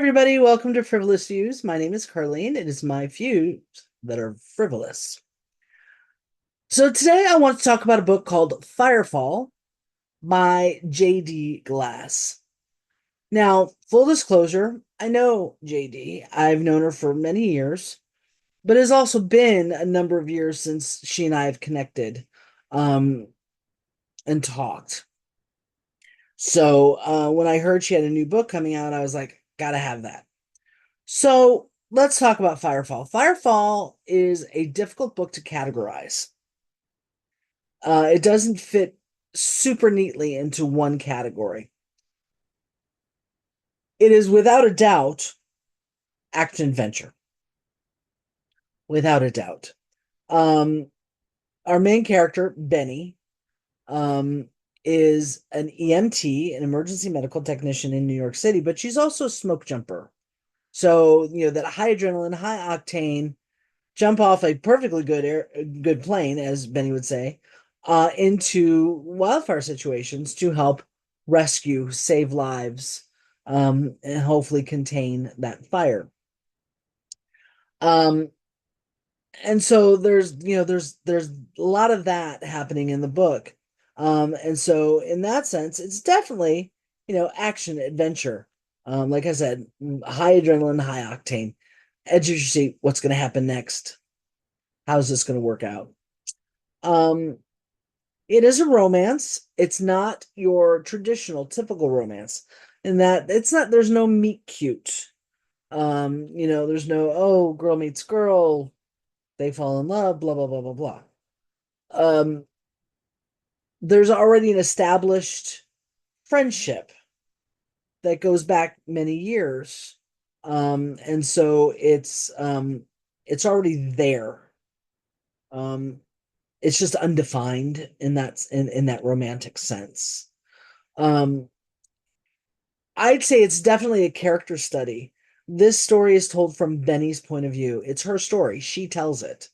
everybody. Welcome to Frivolous Views. My name is Carlene. It is my views that are frivolous. So today I want to talk about a book called Firefall by J.D. Glass. Now, full disclosure, I know J.D. I've known her for many years, but it has also been a number of years since she and I have connected um, and talked. So when I heard she had a new book coming out, I was like, gotta have that. So let's talk about Firefall. Firefall is a difficult book to categorize. It doesn't fit super neatly into one category. It is without a doubt action adventure, without a doubt. Um, our main character, Benny, um, is an EMT, an emergency medical technician in New York City, but she's also a smoke jumper. So, that high adrenaline, high octane, jump off a perfectly good plane, as Benny would say, into wildfire situations to help rescue, save lives, and hopefully contain that fire. Um, and so there's a lot of that happening in the book. And so in that sense, it's definitely, action adventure. Like I said, high adrenaline, high octane. Edge of your seat, what's going to happen next? How's this going to work out? Um, it is a romance. It's not your traditional, typical romance in that there's no meet cute. There's no, oh, girl meets girl, they fall in love, blah, blah, blah, blah, blah. Um, there's already an established friendship that goes back many years. And so it's already there. Um, it's just undefined in that romantic sense. Um, I'd say it's definitely a character study. This story is told from Benny's point of view. It's her story. She tells it.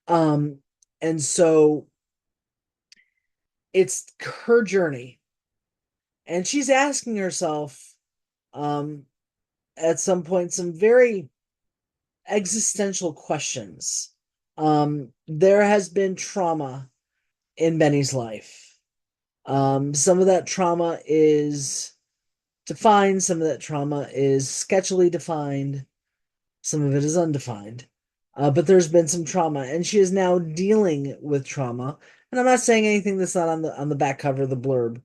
Um, and so it's her journey. And she's asking herself, um, at some point, some very existential questions. There has been trauma in Benny's life. Some of that trauma is defined, some of that trauma is sketchily defined, some of it is undefined. But there's been some trauma, and she is now dealing with trauma. And I'm not saying anything that's not on the back cover of the blurb.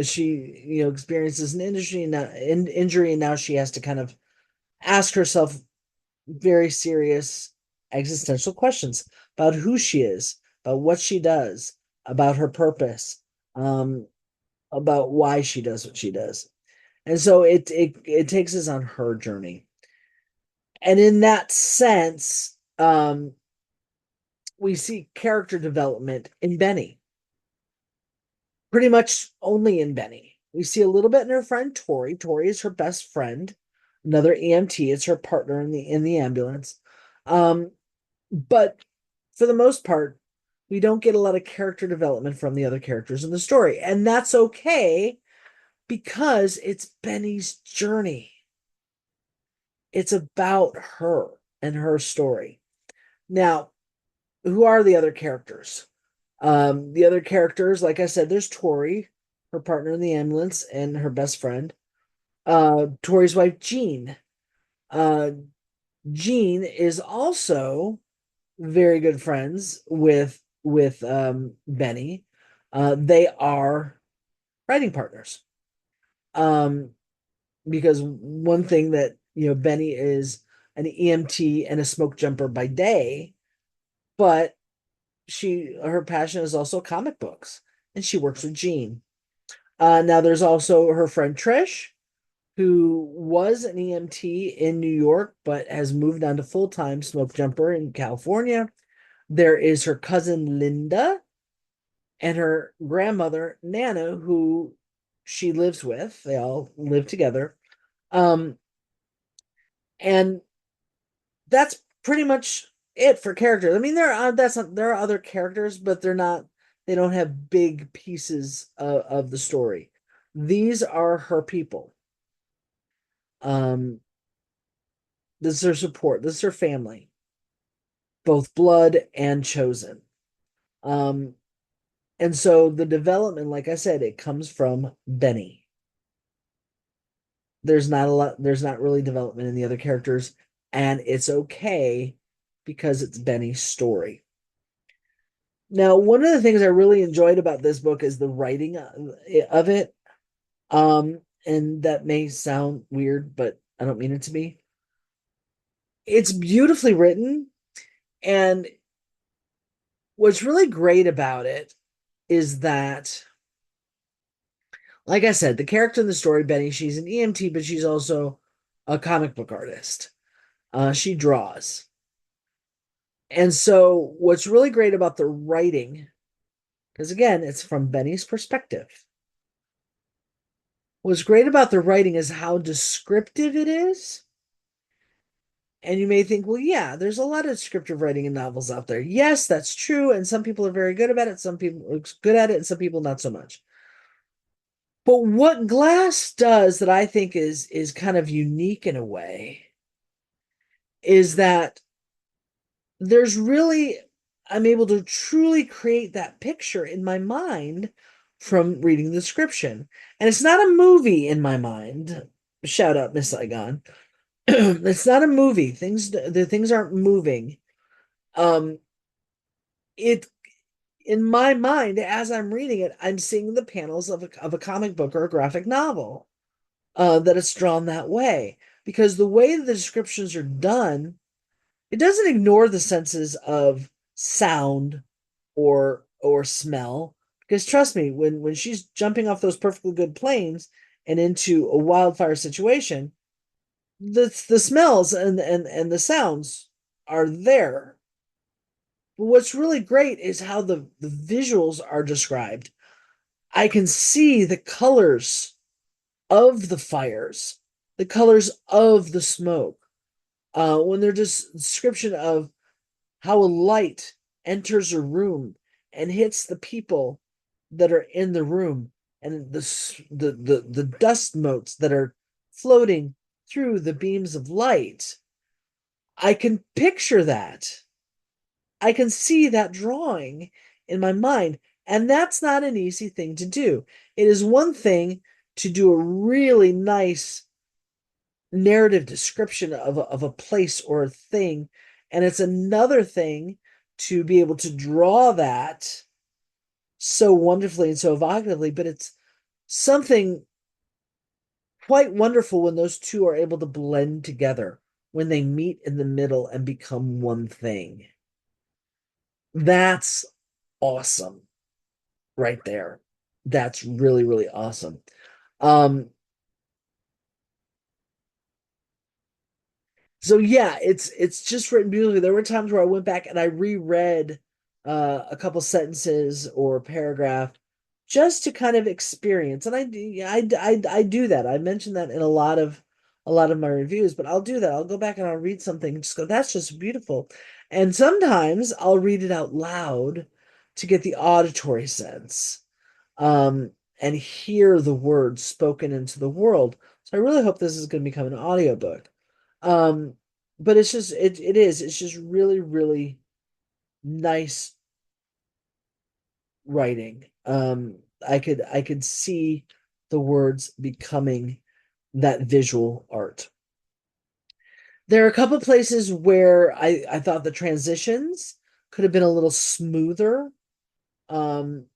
She experiences an injury, and now she has to kind of ask herself very serious existential questions about who she is, about what she does, about her purpose, um, about why she does what she does. And so it takes us on her journey. And in that sense, we see character development in Benny, pretty much only in Benny. We see a little bit in her friend Tori. Tori is her best friend, another EMT. It's her partner in the ambulance. Um, but for the most part, we don't get a lot of character development from the other characters in the story, and that's okay because it's Benny's journey. It's about her and her story. Now, who are the other characters? The other characters, like I said, there's Tori, her partner in the ambulance, and her best friend. Tori's wife, Jean. Uh, Jean is also very good friends with Benny. They are writing partners. Um, because one thing that Benny is an EMT and a smoke jumper by day, but her passion is also comic books, and she works with Jean. Now there's also her friend Trish, who was an EMT in New York, but has moved on to full-time smoke jumper in California. There is her cousin Linda and her grandmother Nana, who she lives with. They all live together. Um, and that's pretty much it for characters. I mean, there are other characters, but they don't have big pieces of the story. These are her people. Um, this is her support. This is her family, both blood and chosen. Um, and so the development, like I said, it comes from Benny. There's not really development in the other characters, and it's okay because it's Benny's story. Now, one of the things I really enjoyed about this book is the writing of it. And that may sound weird, but I don't mean it to be. It's beautifully written, and what's really great about it is that, like I said, the character in the story, Benny, she's an EMT, but she's also a comic book artist. She draws. And so, what's really great about the writing, because again, it's from Benny's perspective. What's great about the writing is how descriptive it is. And you may think, well, yeah, there's a lot of descriptive writing in novels out there. Yes, that's true. And some people are very good about it. Some people are good at it, and some people not so much. But what Glass does that I think is kind of unique in a way is that there's really I'm able to truly create that picture in my mind from reading the description. And it's not a movie in my mind. Shout out Miss Saigon. It's not a movie. The things aren't moving. Um it in my mind, as I'm reading it, I'm seeing the panels of a comic book or a graphic novel, that it's drawn that way. Because the way the descriptions are done, it doesn't ignore the senses of sound or smell. Because trust me, when she's jumping off those perfectly good planes and into a wildfire situation, the smells and the sounds are there. But what's really great is how the visuals are described. I can see the colors of the fires, the colors of the smoke. When they're just description of how a light enters a room and hits the people that are in the room, and the dust motes that are floating through the beams of light. I can picture that. I can see that drawing in my mind, and that's not an easy thing to do. It is one thing to do a really nice narrative description of a place or a thing, and it's another thing to be able to draw that so wonderfully and so evocatively, but it's something quite wonderful when those two are able to blend together, when they meet in the middle and become one thing. That's awesome right there. That's really, really awesome. Um, so yeah, it's just written beautifully. There were times where I went back and I reread a couple sentences or a paragraph just to kind of experience. And I do that. I mentioned that in a lot of my reviews, but I'll do that. I'll go back and I'll read something and just go, that's just beautiful. And sometimes I'll read it out loud to get the auditory sense, and hear the words spoken into the world. So I really hope this is going to become an audiobook. Um, but it's just really, really nice writing. I could see the words becoming that visual art. There are a couple places where I thought the transitions could have been a little smoother. Um,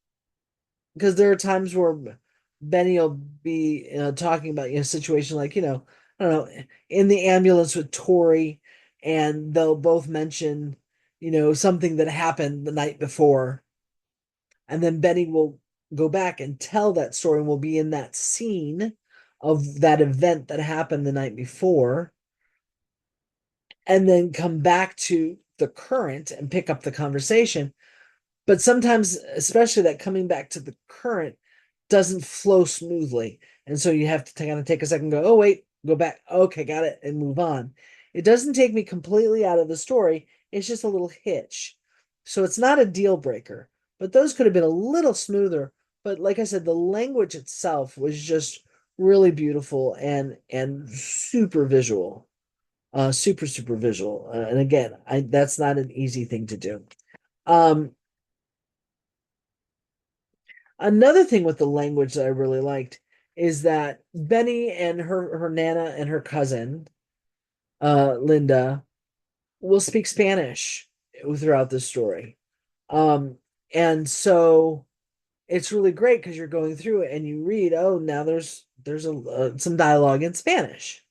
because there are times where Benny will be, talking about, a situation like, I don't know, in the ambulance with Tori, and they'll both mention, something that happened the night before, and then Benny will go back and tell that story, and will be in that scene of that event that happened the night before, and then come back to the current and pick up the conversation. But sometimes, especially that coming back to the current doesn't flow smoothly. And so you have to kind of take a second, go, oh, wait, go back. Okay, got it, and move on. It doesn't take me completely out of the story. It's just a little hitch. So it's not a deal breaker, but those could have been a little smoother. But like I said, the language itself was just really beautiful and super visual, super visual. And again, I that's not an easy thing to do. Um, Another thing with the language that I really liked is that Benny and her nana and her cousin, Linda, will speak Spanish throughout the story. Um, and so it's really great because you're going through it and you read, oh, now there's some dialogue in Spanish.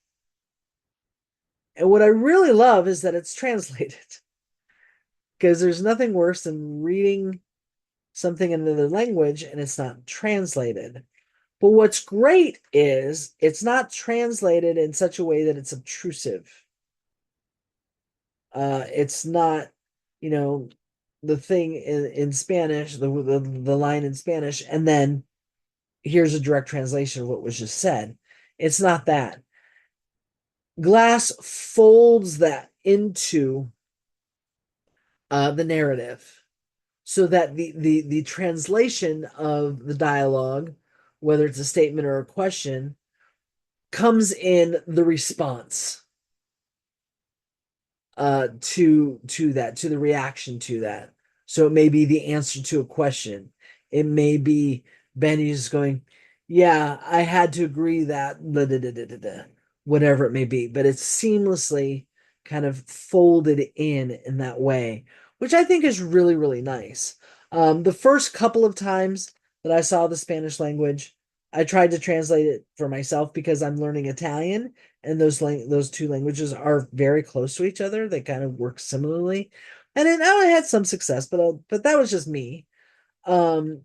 And what I really love is that it's translated because there's nothing worse than reading something in another language and it's not translated. But what's great is it's not translated in such a way that it's obtrusive. It's not, you know, the thing in Spanish, the line in Spanish, and then here's a direct translation of what was just said. It's not that. Glass folds that into the narrative so that the translation of the dialogue, whether it's a statement or a question, comes in the response to the reaction to that. So it may be the answer to a question. It may be Benny's going, yeah, I had to agree that da, da, da, da, da, da," whatever it may be, but it's seamlessly kind of folded in that way, which I think is really, really nice. The first couple of times that I saw the Spanish language, I tried to translate it for myself because I'm learning Italian, and those two languages are very close to each other. They kind of work similarly, and then I had some success, but that was just me. Um,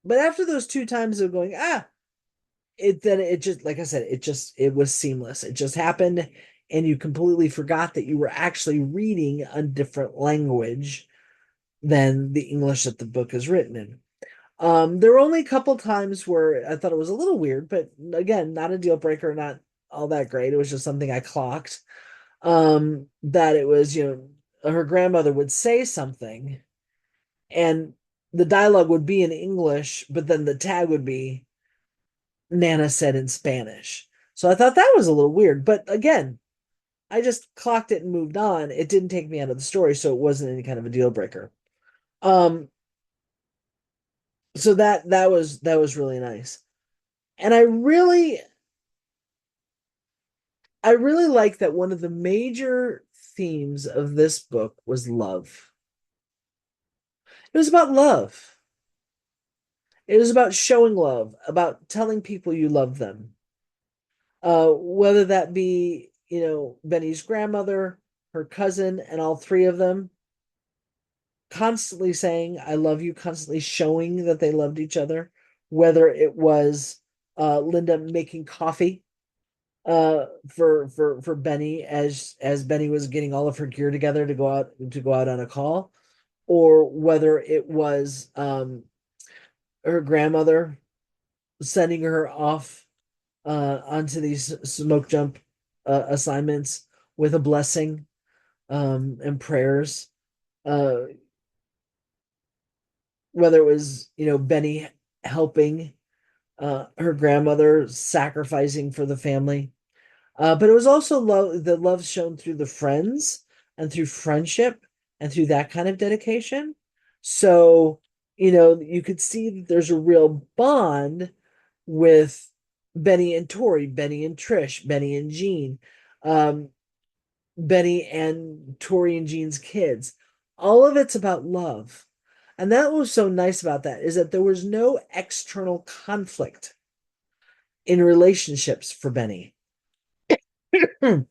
but after those two times of going, it just like I said, it was seamless. It just happened, and you completely forgot that you were actually reading a different language than the English that the book is written in. There were only a couple times where I thought it was a little weird, but again, not a deal breaker, not all that great. It was just something I clocked. That it was, her grandmother would say something and the dialogue would be in English, but then the tag would be Nana said in Spanish. So I thought that was a little weird, but again, I just clocked it and moved on. It didn't take me out of the story, so it wasn't any kind of a deal breaker. Um, so that was really nice. And I really like that one of the major themes of this book was love. It was about love. It was about showing love, about telling people you love them. Whether that be, Benny's grandmother, her cousin, and all three of them constantly saying, I love you, constantly showing that they loved each other. Whether it was Linda making coffee for Benny as Benny was getting all of her gear together to go out on a call, or whether it was her grandmother sending her off onto these smoke jump assignments with a blessing and prayers. Uh, whether it was Benny helping her grandmother sacrificing for the family. But it was also the love shown through the friends and through friendship and through that kind of dedication. So, you could see that there's a real bond with Benny and Tori, Benny and Trish, Benny and Jean, um, Benny and Tori and Jean's kids. All of it's about love. And that was so nice about that is that there was no external conflict in relationships for Benny. There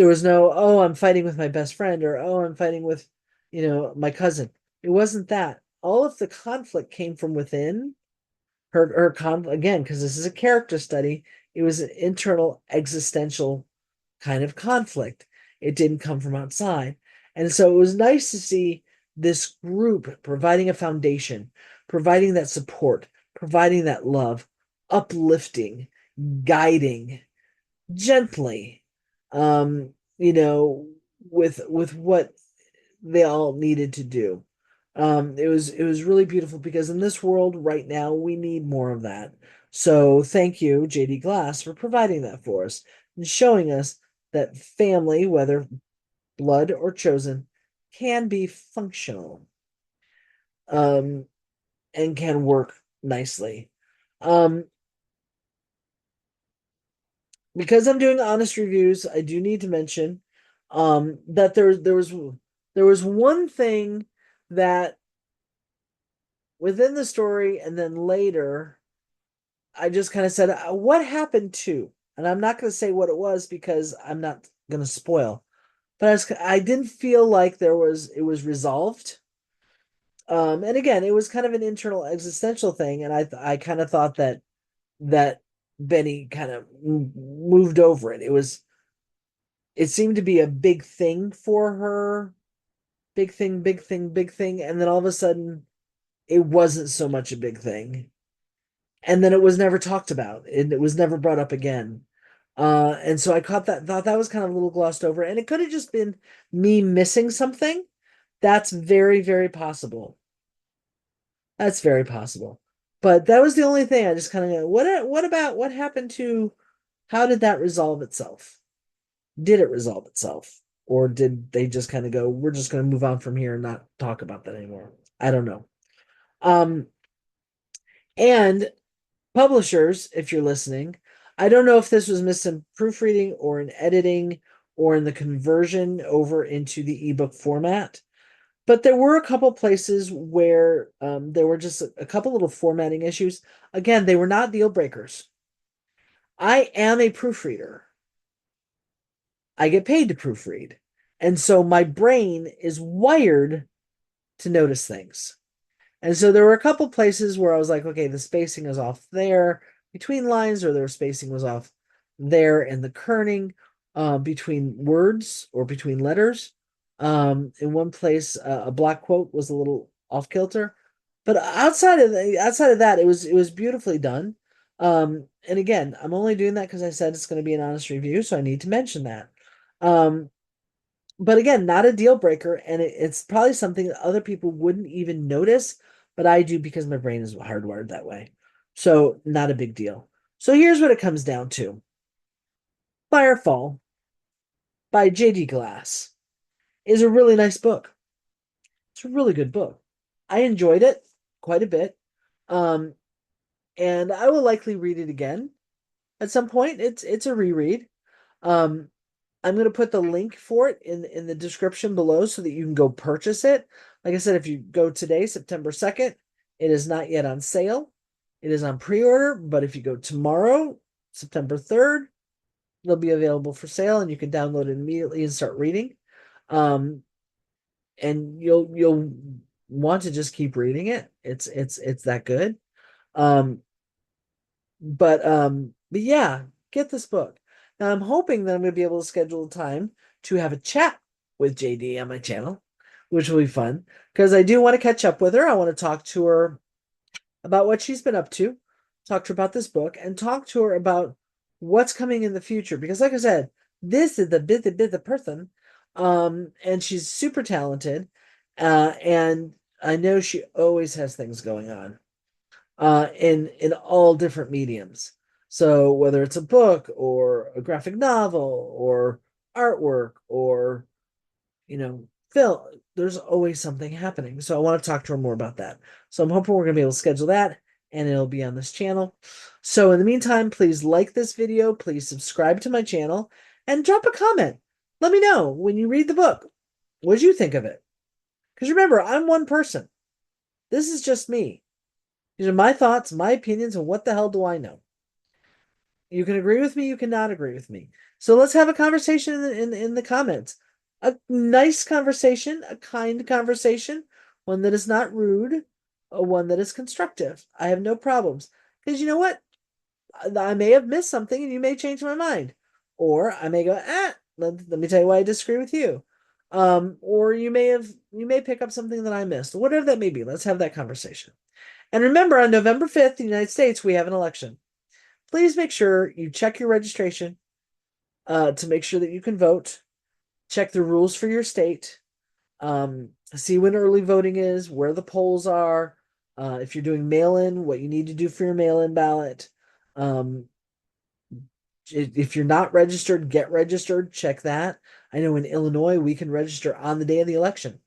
was no, oh, I'm fighting with my best friend, or oh, I'm fighting with, my cousin. It wasn't that. All of the conflict came from within her again, because this is a character study. It was an internal existential kind of conflict. It didn't come from outside. And so it was nice to see this group providing a foundation, providing that support, providing that love, uplifting, guiding gently, um, you know, with what they all needed to do. It was really beautiful because in this world right now we need more of that. So thank you, JD Glass, for providing that for us and showing us that family, whether blood or chosen, can be functional, um, and can work nicely. Um, because I'm doing honest reviews, I do need to mention that there was one thing that within the story and then later I just kind of said, what happened to? And I'm not going to say what it was because I'm not going to spoil. But I didn't feel like it was resolved. And again, it was kind of an internal existential thing, and I kind of thought that Benny kind of moved over it. It seemed to be a big thing for her, big thing, big thing, big thing, and then all of a sudden it wasn't so much a big thing. And then it was never talked about, and it was never brought up again. And so I thought that was kind of a little glossed over, and it could have just been me missing something. That's very, very possible. That's very possible. But that was the only thing I just kind of what happened to how did that resolve itself? Did it resolve itself? Or did they just kind of go, we're just going to move on from here and not talk about that anymore? I don't know. Um, and publishers, if you're listening, I don't know if this was missed in proofreading or in editing or in the conversion over into the ebook format. But there were a couple places where there were just a couple little formatting issues. Again, they were not deal breakers. I am a proofreader. I get paid to proofread. And so my brain is wired to notice things. And so there were a couple places where I was like, okay, the spacing is off there between lines, or their spacing was off there, and the kerning between words or between letters. In one place, a black quote was a little off kilter, but outside of that, it was beautifully done. And again, I'm only doing that because I said it's going to be an honest review, so I need to mention that. Um, but again, not a deal breaker, and it's probably something that other people wouldn't even notice, but I do because my brain is hardwired that way. So not a big deal. So here's what it comes down to. Firefall by J.D. Glass is a really nice book. It's a really good book. I enjoyed it quite a bit. Um, and I will likely read it again at some point. It's a reread. Um, I'm going to put the link for it in the description below so that you can go purchase it. Like I said, if you go today, September 2nd, it is not yet on sale. It is on pre-order, but if you go tomorrow, September 3rd, it'll be available for sale and you can download it immediately and start reading. Um, and you'll want to just keep reading it. It's that good. Um, but yeah, get this book. Now I'm hoping that I'm gonna be able to schedule a time to have a chat with JD on my channel, which will be fun because I do want to catch up with her. I want to talk to her about what she's been up to, talk to her about this book, and talk to her about what's coming in the future. Because, like I said, this is the person, and she's super talented, and I know she always has things going on in all different mediums. So whether it's a book or a graphic novel or artwork or film, there's always something happening. So I want to talk to her more about that. So I'm hoping we're gonna be able to schedule that and it'll be on this channel. So in the meantime, please like this video, please subscribe to my channel, and drop a comment. Let me know when you read the book. What did you think of it? Because remember, I'm one person. This is just me. These are my thoughts, my opinions, and what the hell do I know? You can agree with me, you cannot agree with me. So let's have a conversation in the comments. A nice conversation, a kind conversation, one that is not rude, one that is constructive. I have no problems. Because you know what? I may have missed something and you may change my mind. Or I may go, let me tell you why I disagree with you. Or you may pick up something that I missed. Whatever that may be. Let's have that conversation. And remember, on November 5th, in the United States, we have an election. Please make sure you check your registration to make sure that you can vote. Check the rules for your state. See when early voting is, where the polls are, if you're doing mail in, what you need to do for your mail in ballot. Um, if you're not registered, get registered. Check that. I know in Illinois we can register on the day of the election.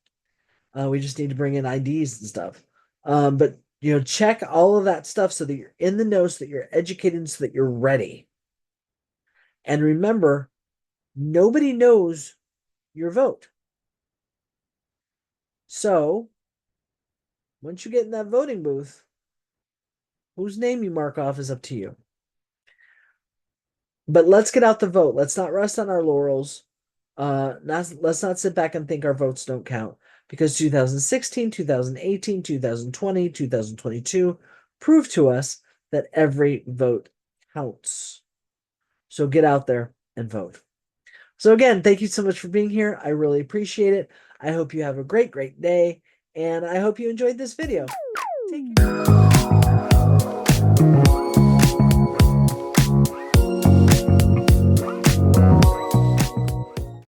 We just need to bring in IDs and stuff. But check all of that stuff so that you're in the know, so that you're educated, so that you're ready. And remember, nobody knows your vote. So once you get in that voting booth, whose name you mark off is up to you. But let's get out the vote. Let's not rest on our laurels. Let's not sit back and think our votes don't count, because 2016, 2018, 2020, 2022 proved to us that every vote counts. So get out there and vote. So again, thank you so much for being here. I really appreciate it. I hope you have a great, great day, and I hope you enjoyed this video. Take care.